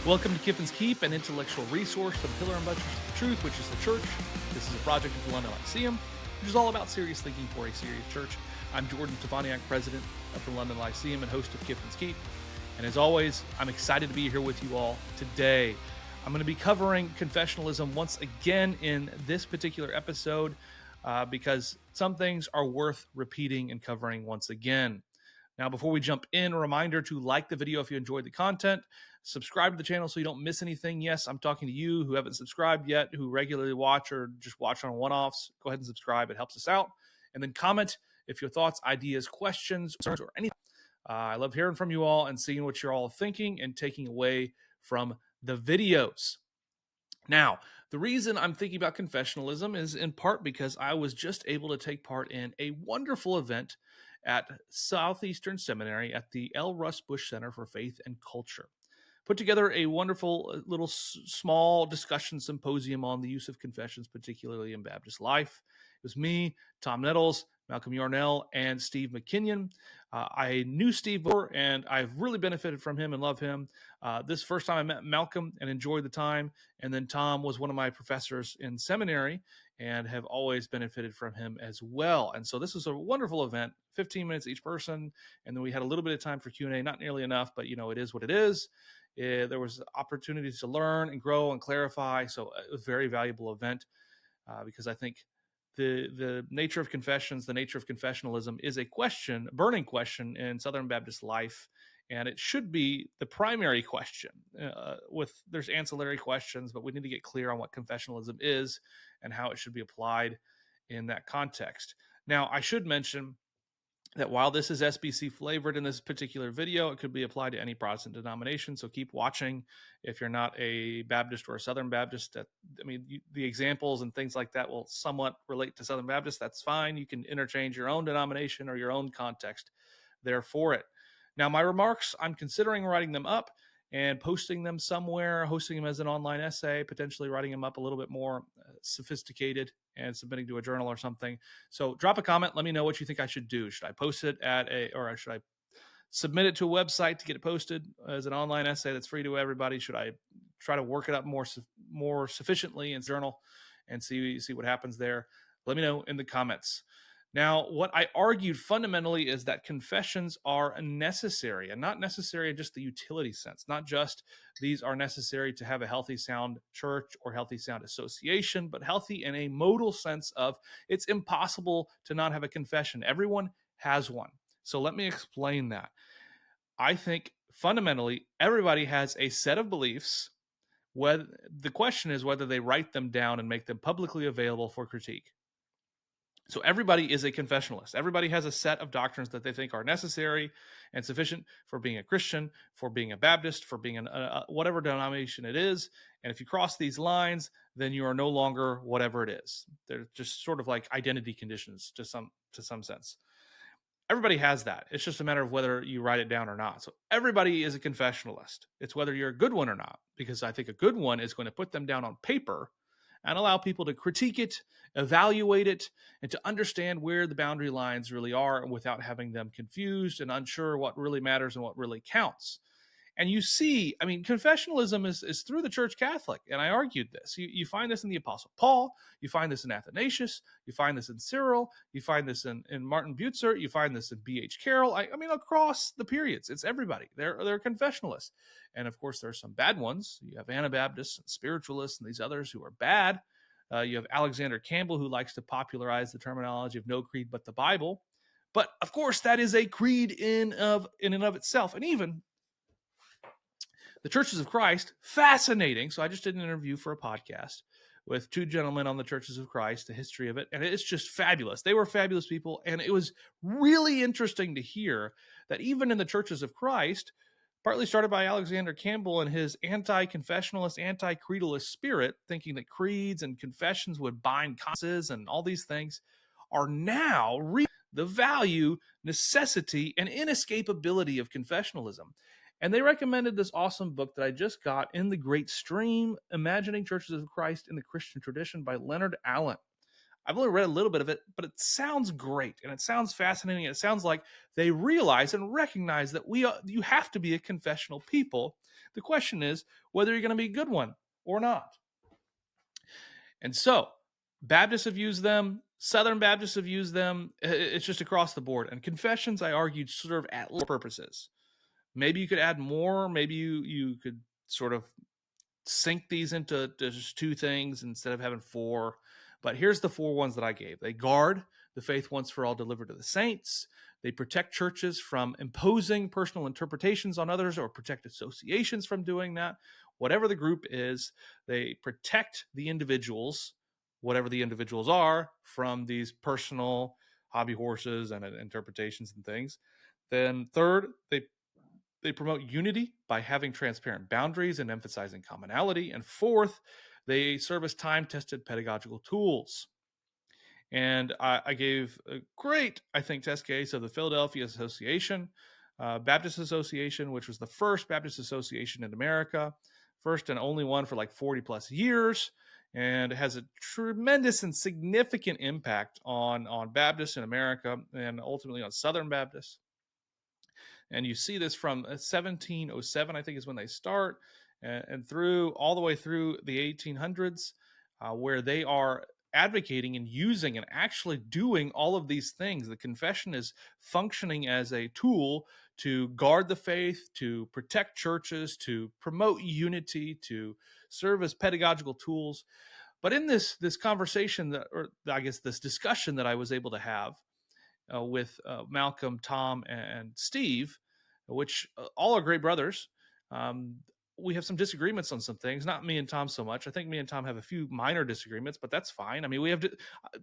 Welcome to Kiffin's Keep, an intellectual resource for the pillar and buttress of the truth, which is the church. This is a project of the London Lyceum, which is all about serious thinking for a serious church. I'm Jordan Stefaniak, president of the London Lyceum and host of Kiffin's Keep. And as always, I'm excited to be here with you all today. I'm going to be covering confessionalism once again in this particular episode because some things are worth repeating and covering once again. Now, before we jump in, a reminder to like the video if you enjoyed the content, subscribe to the channel so you don't miss anything. Yes, I'm talking to you who haven't subscribed yet, who regularly watch or just watch on one-offs. Go ahead and subscribe. It helps us out. And then comment if your thoughts, ideas, questions, or anything. I love hearing from you all and seeing what you're all thinking and taking away from the videos. Now, the reason I'm thinking about confessionalism is in part because I was just able to take part in a wonderful event at Southeastern Seminary at the L. Russ Bush Center for Faith and Culture. Put together a wonderful little small discussion symposium on the use of confessions, particularly in Baptist life. It was me, Tom Nettles, Malcolm Yarnell, and Steve McKinnon. I knew Steve before, and I've really benefited from him and love him. This first time I met Malcolm and enjoyed the time, and then Tom was one of my professors in seminary and have always benefited from him as well. And so this was a wonderful event, 15 minutes each person, and then we had a little bit of time for Q&A, not nearly enough, but it is what it is. There was opportunities to learn and grow and clarify, so it was a very valuable event because I think the nature of confessions, the nature of confessionalism is a burning question in Southern Baptist life, and it should be the primary question. There's ancillary questions, but we need to get clear on what confessionalism is and how it should be applied in that context. Now, I should mention that while this is SBC flavored in this particular video, it could be applied to any Protestant denomination. So keep watching if you're not a Baptist or a Southern Baptist. The examples and things like that will somewhat relate to Southern Baptist. That's fine. You can interchange your own denomination or your own context there for it. Now, my remarks, I'm considering writing them up and posting them somewhere, hosting them as an online essay, potentially writing them up a little bit more sophisticated and submitting to a journal or something. So drop a comment. Let me know what you think I should do. Should I post it or should I submit it to a website to get it posted as an online essay that's free to everybody? Should I try to work it up more sufficiently in journal and see what happens there? Let me know in the comments. Now, what I argued fundamentally is that confessions are necessary, and not necessary in just the utility sense. Not just these are necessary to have a healthy, sound church or healthy, sound association, but healthy in a modal sense of it's impossible to not have a confession. Everyone has one. So let me explain that. I think fundamentally everybody has a set of beliefs. The question is whether they write them down and make them publicly available for critique. So everybody is a confessionalist. Everybody has a set of doctrines that they think are necessary and sufficient for being a Christian, for being a Baptist, for being whatever denomination it is. And if you cross these lines, then you are no longer whatever it is. They're just sort of like identity conditions to some sense. Everybody has that. It's just a matter of whether you write it down or not. So everybody is a confessionalist. It's whether you're a good one or not, because I think a good one is going to put them down on paper and allow people to critique it, evaluate it, and to understand where the boundary lines really are without having them confused and unsure what really matters and what really counts. And you see, confessionalism is through the Church Catholic, and I argued this. You find this in the Apostle Paul, you find this in Athanasius, you find this in Cyril, you find this in Martin Butzer, you find this in B.H. Carroll. Across the periods, it's everybody. They're confessionalists. And of course, there's some bad ones. You have Anabaptists and spiritualists and these others who are bad. You have Alexander Campbell, who likes to popularize the terminology of no creed but the Bible. But of course, that is a creed in and of itself. And even the Churches of Christ, fascinating. So I just did an interview for a podcast with two gentlemen on the Churches of Christ, the history of it, and it's just fabulous. They were fabulous people, and it was really interesting to hear that even in the Churches of Christ, partly started by Alexander Campbell and his anti-confessionalist, anti-creedalist spirit, thinking that creeds and confessions would bind consciences and all these things, are now the value, necessity, and inescapability of confessionalism. And they recommended this awesome book that I just got, In the Great Stream, Imagining Churches of Christ in the Christian Tradition by Leonard Allen. I've only read a little bit of it, but it sounds great and it sounds fascinating. It sounds like they realize and recognize that you have to be a confessional people. The question is whether you're going to be a good one or not. And so Baptists have used them, Southern Baptists have used them. It's just across the board. And confessions, I argued, serve at purposes. Maybe you could add more. Maybe you could sort of sync these into just two things instead of having four. But here's the four ones that I gave. They guard the faith once for all delivered to the saints. They protect churches from imposing personal interpretations on others or protect associations from doing that. Whatever the group is, they protect the individuals, whatever the individuals are, from these personal hobby horses and interpretations and things. Then third, they promote unity by having transparent boundaries and emphasizing commonality. And fourth, they serve as time-tested pedagogical tools. And I gave a great, I think, test case of the Philadelphia Association, Baptist Association, which was the first Baptist association in America, first and only one for like 40 plus years, and it has a tremendous and significant impact on Baptists in America and ultimately on Southern Baptists. And you see this from 1707, I think, is when they start, and through all the way through the 1800s, where they are advocating and using and actually doing all of these things. The confession is functioning as a tool to guard the faith, to protect churches, to promote unity, to serve as pedagogical tools. But in this conversation, or I guess this discussion that I was able to have with Malcolm, Tom, and Steve, which all are great brothers. We have some disagreements on some things. Not me and Tom so much. I think me and Tom have a few minor disagreements, but that's fine. I mean,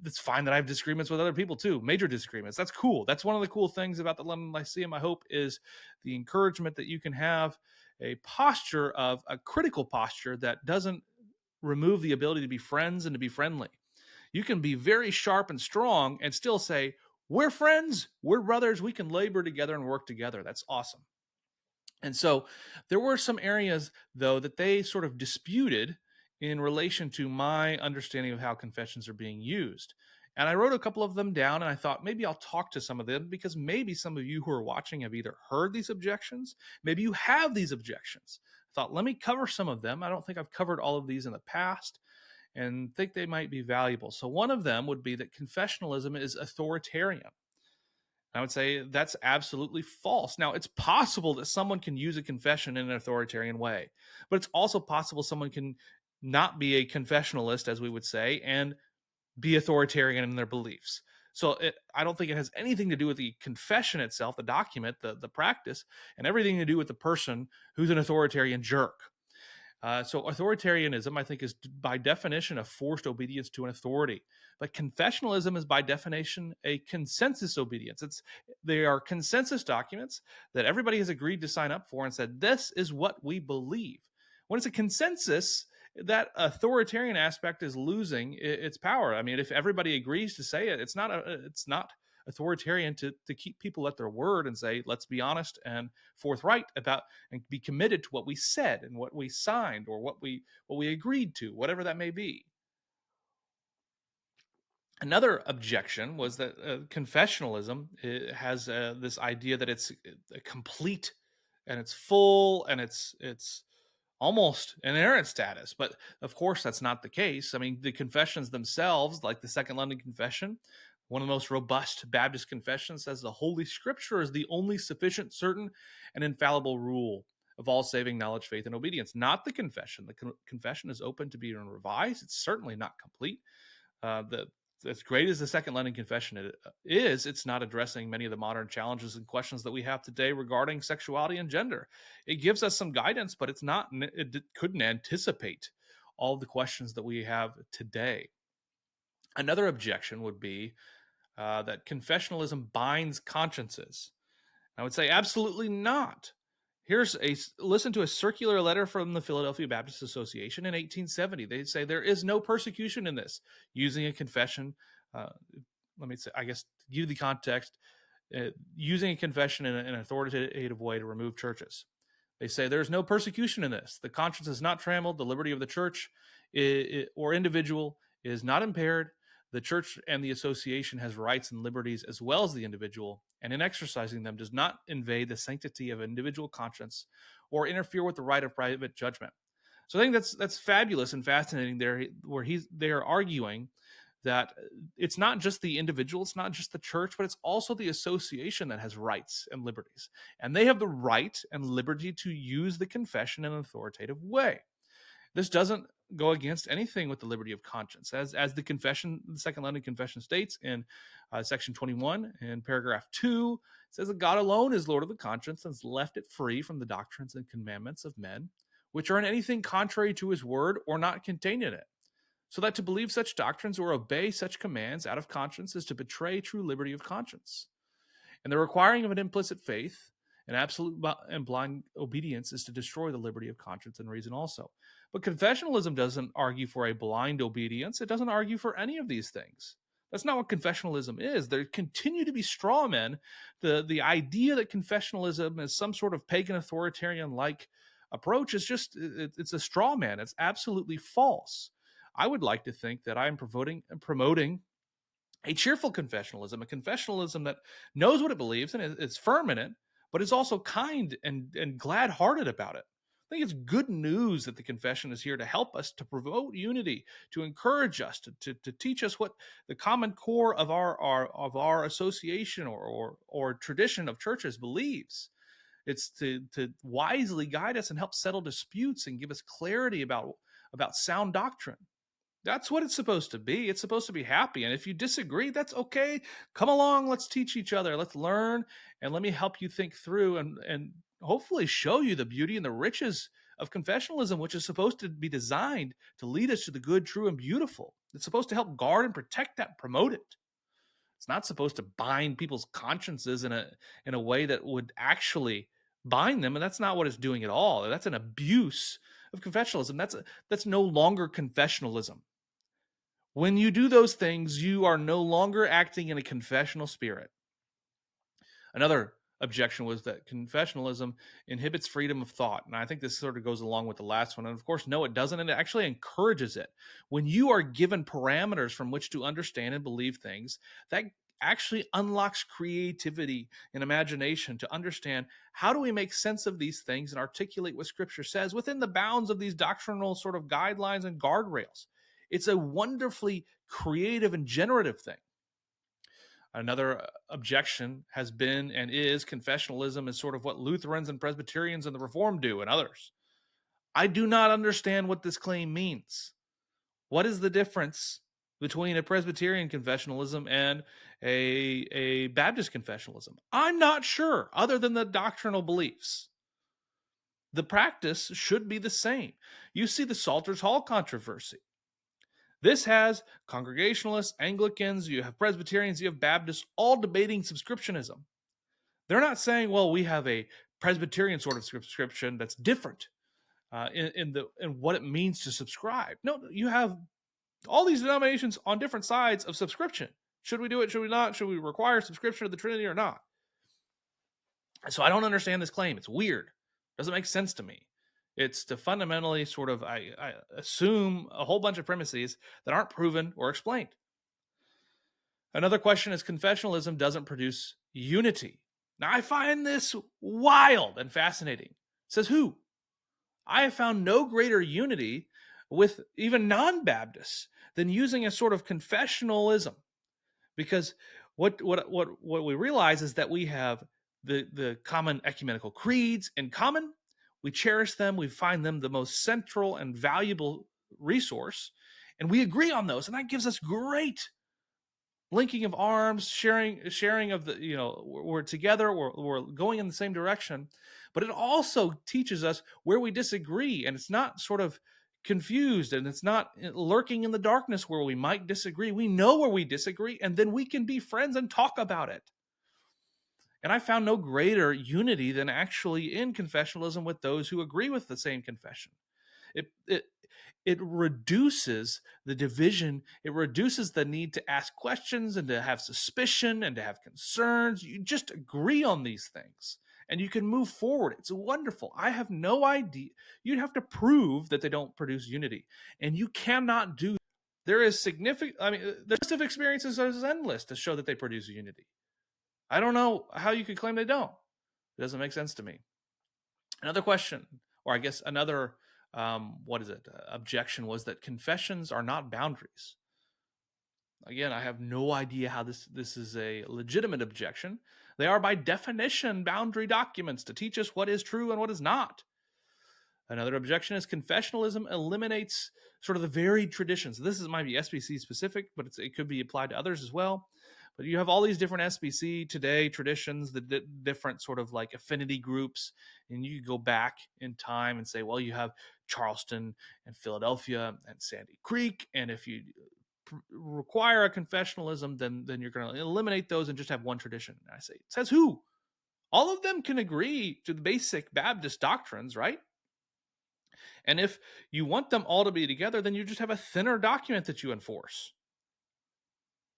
it's fine that I have disagreements with other people too. Major disagreements. That's cool. That's one of the cool things about the London Lyceum, I hope, is the encouragement that you can have a posture of a critical posture that doesn't remove the ability to be friends and to be friendly. You can be very sharp and strong and still say, we're friends, we're brothers, we can labor together and work together. That's awesome. And so there were some areas, though, that they sort of disputed in relation to my understanding of how confessions are being used. And I wrote a couple of them down, and I thought maybe I'll talk to some of them because maybe some of you who are watching have either heard these objections, maybe you have these objections. I thought, let me cover some of them. I don't think I've covered all of these in the past and think they might be valuable. So one of them would be that confessionalism is authoritarian. I would say that's absolutely false. Now, it's possible that someone can use a confession in an authoritarian way, but it's also possible someone can not be a confessionalist, as we would say, and be authoritarian in their beliefs. So I don't think it has anything to do with the confession itself, the document, the practice, and everything to do with the person who's an authoritarian jerk. So authoritarianism, I think, is by definition a forced obedience to an authority. But confessionalism is by definition a consensus obedience. They are consensus documents that everybody has agreed to sign up for and said, this is what we believe. When it's a consensus, that authoritarian aspect is losing its power. I mean, if everybody agrees to say it, it's not authoritarian to keep people at their word and say, let's be honest and forthright about and be committed to what we said and what we signed or what we agreed to, whatever that may be. Another objection was that confessionalism has this idea that it's complete and it's full and it's almost an inerrant status. But of course, that's not the case. I mean, the confessions themselves, like the Second London Confession, one of the most robust Baptist confessions, says the Holy Scripture is the only sufficient, certain, and infallible rule of all saving knowledge, faith, and obedience. Not the confession. The confession is open to being revised. It's certainly not complete. As great as the Second London Confession is, it's not addressing many of the modern challenges and questions that we have today regarding sexuality and gender. It gives us some guidance, but it couldn't anticipate all the questions that we have today. Another objection would be that confessionalism binds consciences. I would say absolutely not. Listen to a circular letter from the Philadelphia Baptist Association in 1870. They say there is no persecution in this. Using a confession, let me say, I guess, to give you the context, using a confession in an authoritative way to remove churches. They say there's no persecution in this. The conscience is not trammeled. The liberty of the church or individual is not impaired. The church and the association has rights and liberties as well as the individual, and in exercising them does not invade the sanctity of individual conscience or interfere with the right of private judgment. So I think that's fabulous and fascinating there, where they're arguing that it's not just the individual, it's not just the church, but it's also the association that has rights and liberties. And they have the right and liberty to use the confession in an authoritative way. This doesn't go against anything with the liberty of conscience. As the confession, the Second London Confession states in section 21 in paragraph 2, it says that God alone is Lord of the conscience and has left it free from the doctrines and commandments of men, which are in anything contrary to his word or not contained in it. So that to believe such doctrines or obey such commands out of conscience is to betray true liberty of conscience. And the requiring of an implicit faith and absolute and blind obedience is to destroy the liberty of conscience and reason also. But confessionalism doesn't argue for a blind obedience. It doesn't argue for any of these things. That's not what confessionalism is. There continue to be straw men. The idea that confessionalism is some sort of pagan authoritarian-like approach is just, it's a straw man. It's absolutely false. I would like to think that I am promoting a cheerful confessionalism, a confessionalism that knows what it believes and is firm in it, but is also kind and glad-hearted about it. I think it's good news that the confession is here to help us, to promote unity, to encourage us, to teach us what the common core of our association or tradition of churches believes. It's to wisely guide us and help settle disputes and give us clarity about sound doctrine. That's what it's supposed to be. It's supposed to be happy. And if you disagree, that's okay. Come along. Let's teach each other. Let's learn. And let me help you think through and hopefully show you the beauty and the riches of confessionalism, which is supposed to be designed to lead us to the good, true, and beautiful. It's supposed to help guard and protect that, promote it. It's not supposed to bind people's consciences in a way that would actually bind them. And that's not what it's doing at all. That's an abuse of confessionalism. That's no longer confessionalism. When you do those things, you are no longer acting in a confessional spirit. Another objection was that confessionalism inhibits freedom of thought. And I think this sort of goes along with the last one. And of course, no, it doesn't. And it actually encourages it. When you are given parameters from which to understand and believe things, that actually unlocks creativity and imagination to understand how do we make sense of these things and articulate what Scripture says within the bounds of these doctrinal sort of guidelines and guardrails. It's a wonderfully creative and generative thing. Another objection has been and is confessionalism is sort of what Lutherans and Presbyterians and the Reformed do and others. I do not understand what this claim means. What is the difference between a Presbyterian confessionalism and a Baptist confessionalism? I'm not sure, other than the doctrinal beliefs. The practice should be the same. You see the Salters Hall controversy. This has Congregationalists, Anglicans, you have Presbyterians, you have Baptists, all debating subscriptionism. They're not saying, well, we have a Presbyterian sort of subscription that's different in what it means to subscribe. No, you have all these denominations on different sides of subscription. Should we do it? Should we not? Should we require subscription of the Trinity or not? So I don't understand this claim. It's weird. It doesn't make sense to me. It's to fundamentally sort of, I assume a whole bunch of premises that aren't proven or explained. Another question is confessionalism doesn't produce unity. Now, I find this wild and fascinating. Says who? I have found no greater unity with even non-Baptists than using a sort of confessionalism. Because what we realize is that we have the common ecumenical creeds in common. We cherish them. We find them the most central and valuable resource. And we agree on those. And that gives us great linking of arms, sharing of the, we're together, we're going in the same direction. But it also teaches us where we disagree. And it's not sort of confused and it's not lurking in the darkness where we might disagree. We know where we disagree, and then we can be friends and talk about it. And I found no greater unity than actually in confessionalism with those who agree with the same confession. It reduces the division. It reduces the need to ask questions and to have suspicion and to have concerns. You just agree on these things and you can move forward. It's wonderful. I have no idea. You'd have to prove that they don't produce unity, and you cannot do. There is significant, the list of experiences is endless to show that they produce unity. I don't know how you could claim they don't. It doesn't make sense to me. Another question, or I guess another, objection was that confessions are not boundaries. Again, I have no idea how this is a legitimate objection. They are by definition boundary documents to teach us what is true and what is not. Another objection is confessionalism eliminates sort of the varied traditions. This might be SBC specific, but it could be applied to others as well. But you have all these different SBC today traditions, the different sort of like affinity groups, and you could go back in time and say, well, you have Charleston and Philadelphia and Sandy Creek, and if you require a confessionalism, then you're going to eliminate those and just have one tradition. And I say, says who? All of them can agree to the basic Baptist doctrines, right? And if you want them all to be together, then you just have a thinner document that you enforce.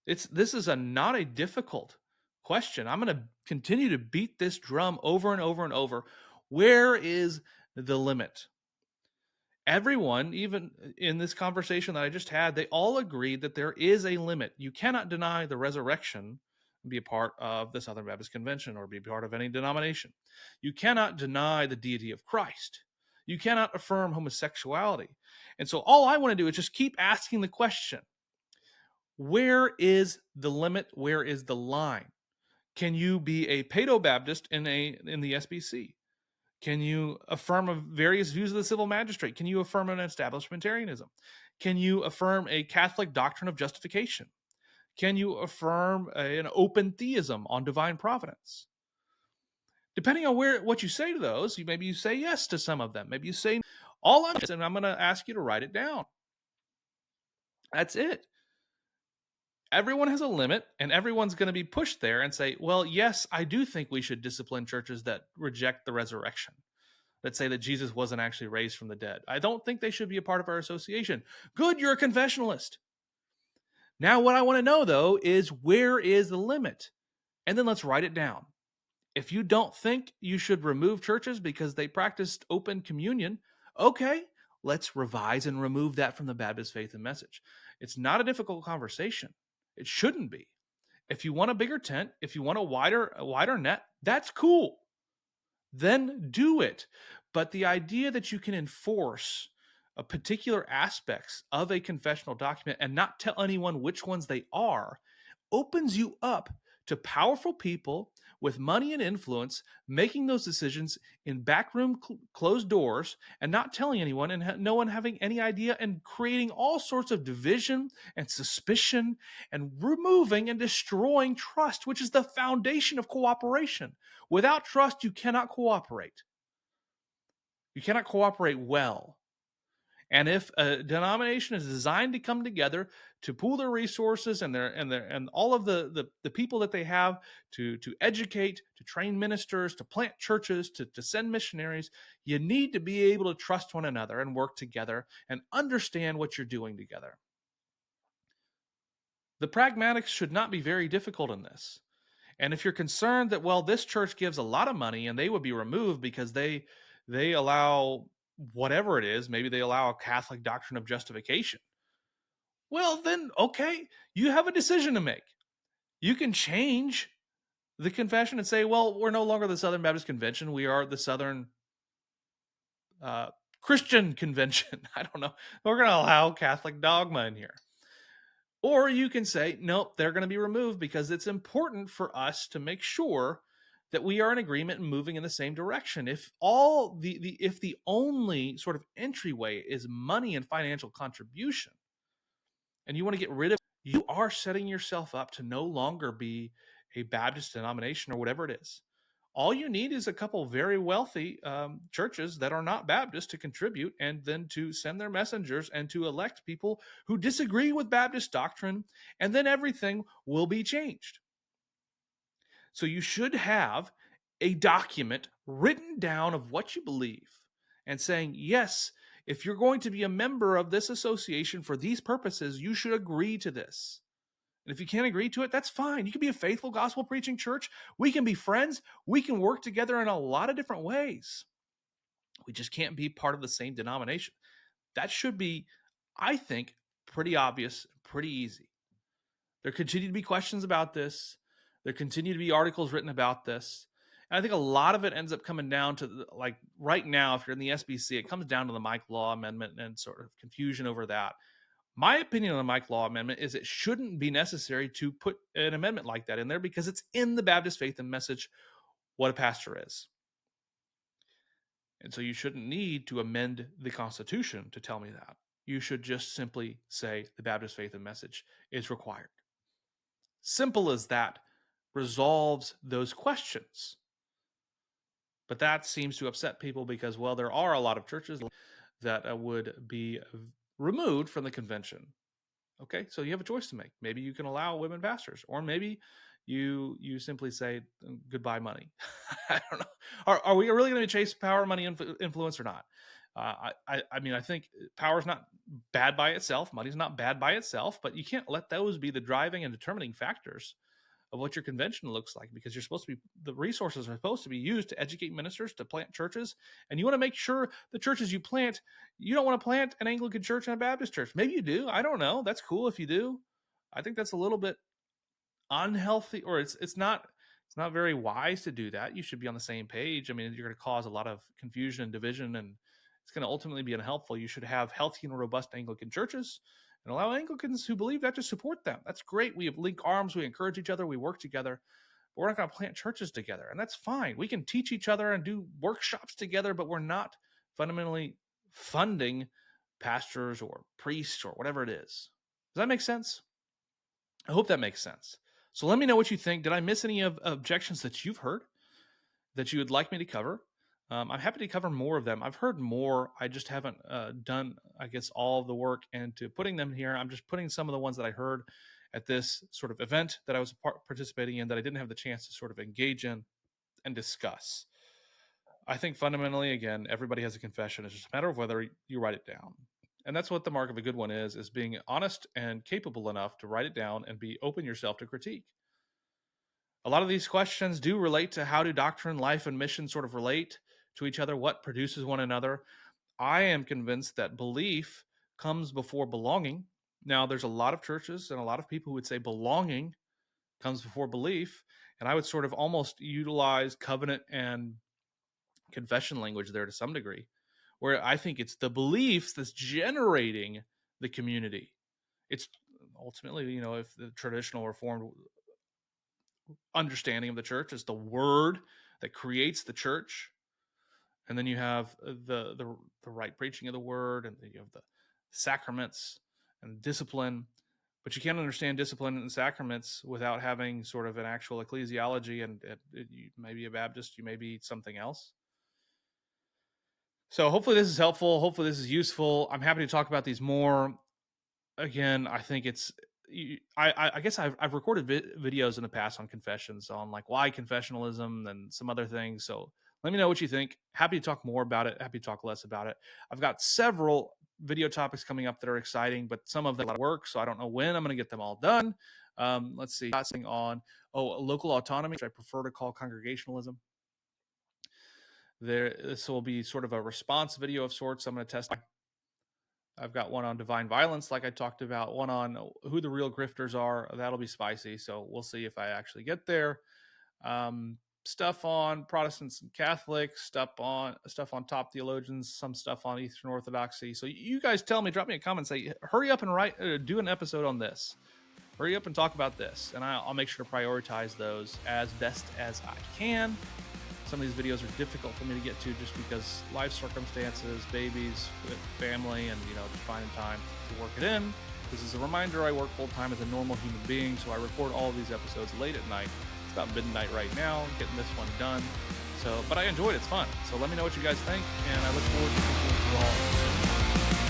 This is not a difficult question. I'm going to continue to beat this drum over and over and over. Where is the limit? Everyone, even in this conversation that I just had, they all agreed that there is a limit. You cannot deny the resurrection and be a part of the Southern Baptist Convention or be part of any denomination. You cannot deny the deity of Christ. You cannot affirm homosexuality. And so all I want to do is just keep asking the question, where is the limit? Where is the line? Can you be a paedo-Baptist in the SBC? Can you affirm various views of the civil magistrate? Can you affirm an establishmentarianism? Can you affirm a Catholic doctrine of justification? Can you affirm an open theism on divine providence? Depending on what you say to those, maybe you say yes to some of them. Maybe you say all of it, and I'm going to ask you to write it down. That's it. Everyone has a limit, and everyone's going to be pushed there and say, well, yes, I do think we should discipline churches that reject the resurrection, that say that Jesus wasn't actually raised from the dead. I don't think they should be a part of our association. Good, you're a confessionalist. Now, what I want to know, though, is where is the limit? And then let's write it down. If you don't think you should remove churches because they practiced open communion, okay, let's revise and remove that from the Baptist faith and message. It's not a difficult conversation. It shouldn't be. If you want a bigger tent, if you want a wider net, that's cool. Then do it. But the idea that you can enforce a particular aspects of a confessional document and not tell anyone which ones they are opens you up to powerful people with money and influence making those decisions in backroom closed doors and not telling anyone and no one having any idea and creating all sorts of division and suspicion and removing and destroying trust, which is the foundation of cooperation. Without trust, you cannot cooperate. You cannot cooperate well. And if a denomination is designed to come together to pool their resources and all of the people that they have to educate, to train ministers, to plant churches, to send missionaries, you need to be able to trust one another and work together and understand what you're doing together. The pragmatics should not be very difficult in this. And if you're concerned that, well, this church gives a lot of money and they would be removed because they allow whatever it is, maybe they allow a Catholic doctrine of justification. Well, then, okay, you have a decision to make. You can change the confession and say, well, we're no longer the Southern Baptist Convention. We are the Southern Christian Convention. I don't know. We're going to allow Catholic dogma in here. Or you can say, nope, they're going to be removed because it's important for us to make sure that we are in agreement and moving in the same direction. If the only sort of entryway is money and financial contribution, and you want to get rid of, you are setting yourself up to no longer be a Baptist denomination or whatever it is. All you need is a couple very wealthy churches that are not Baptist to contribute and then to send their messengers and to elect people who disagree with Baptist doctrine, and then everything will be changed. So you should have a document written down of what you believe and saying, yes, if you're going to be a member of this association for these purposes, you should agree to this. And if you can't agree to it, that's fine. You can be a faithful gospel preaching church. We can be friends. We can work together in a lot of different ways. We just can't be part of the same denomination. That should be, I think, pretty obvious, pretty easy. There continue to be questions about this. There continue to be articles written about this. And I think a lot of it ends up coming down to, like, right now, if you're in the SBC, it comes down to the Mike Law Amendment and sort of confusion over that. My opinion on the Mike Law Amendment is it shouldn't be necessary to put an amendment like that in there because it's in the Baptist Faith and Message what a pastor is. And so you shouldn't need to amend the Constitution to tell me that. You should just simply say the Baptist Faith and Message is required. Simple as that resolves those questions. But that seems to upset people because, well, there are a lot of churches that would be removed from the convention. Okay, so you have a choice to make. Maybe you can allow women pastors, or maybe you simply say goodbye money. I don't know. Are we really going to chase power, money, influence, or not? I mean, I think power is not bad by itself. Money is not bad by itself, but you can't let those be the driving and determining factors of what your convention looks like, because the resources are supposed to be used to educate ministers, to plant churches. And you want to make sure the churches you don't want to plant an Anglican church and a Baptist church. Maybe you do. I don't know. That's cool if you do. I think that's a little bit unhealthy, or it's not very wise to do that. You should be on the same page. I mean, you're going to cause a lot of confusion and division, and it's going to ultimately be unhelpful. You should have healthy and robust Anglican churches and allow Anglicans who believe that to support them. That's great. We have link arms. We encourage each other. We work together. But we're not going to plant churches together, and that's fine. We can teach each other and do workshops together, but we're not fundamentally funding pastors or priests or whatever it is. Does that make sense? I hope that makes sense. So let me know what you think. Did I miss any of objections that you've heard that you would like me to cover? I'm happy to cover more of them. I've heard more. I just haven't done, I guess, all of the work into putting them here. I'm just putting some of the ones that I heard at this sort of event that I was participating in that I didn't have the chance to sort of engage in and discuss. I think fundamentally, again, everybody has a confession. It's just a matter of whether you write it down. And that's what the mark of a good one is being honest and capable enough to write it down and be open yourself to critique. A lot of these questions do relate to how do doctrine, life, and mission sort of relate to each other, what produces one another. I am convinced that belief comes before belonging. Now, there's a lot of churches and a lot of people who would say belonging comes before belief, and I would sort of almost utilize covenant and confession language there to some degree, where I think it's the beliefs that's generating the community. It's ultimately, if the traditional Reformed understanding of the church is the word that creates the church, and then you have the right preaching of the word, and then you have the sacraments and discipline. But you can't understand discipline and sacraments without having sort of an actual ecclesiology, and you may be a Baptist, you may be something else. So hopefully this is helpful. Hopefully this is useful. I'm happy to talk about these more. Again, I think I guess I've recorded videos in the past on confessions, on like why confessionalism and some other things. So let me know what you think. Happy to talk more about it. Happy to talk less about it. I've got several video topics coming up that are exciting, but some of them are work, so I don't know when I'm going to get them all done. Let's see. On local autonomy, which I prefer to call congregationalism. This will be sort of a response video of sorts. I'm going to test. I've got one on divine violence, like I talked about, one on who the real grifters are. That'll be spicy, so we'll see if I actually get there. Stuff on Protestants and Catholics, stuff on top theologians, some stuff on Eastern Orthodoxy. So you guys tell me, drop me a comment, say, hurry up and do an episode on this. Hurry up and talk about this, and I'll make sure to prioritize those as best as I can. Some of these videos are difficult for me to get to just because life circumstances, babies, family, and just finding time to work it in. This is a reminder I work full-time as a normal human being, so I record all of these episodes late at night. It's about midnight right now, getting this one done. But I enjoyed it. It's fun. So let me know what you guys think, and I look forward to speaking with you all soon.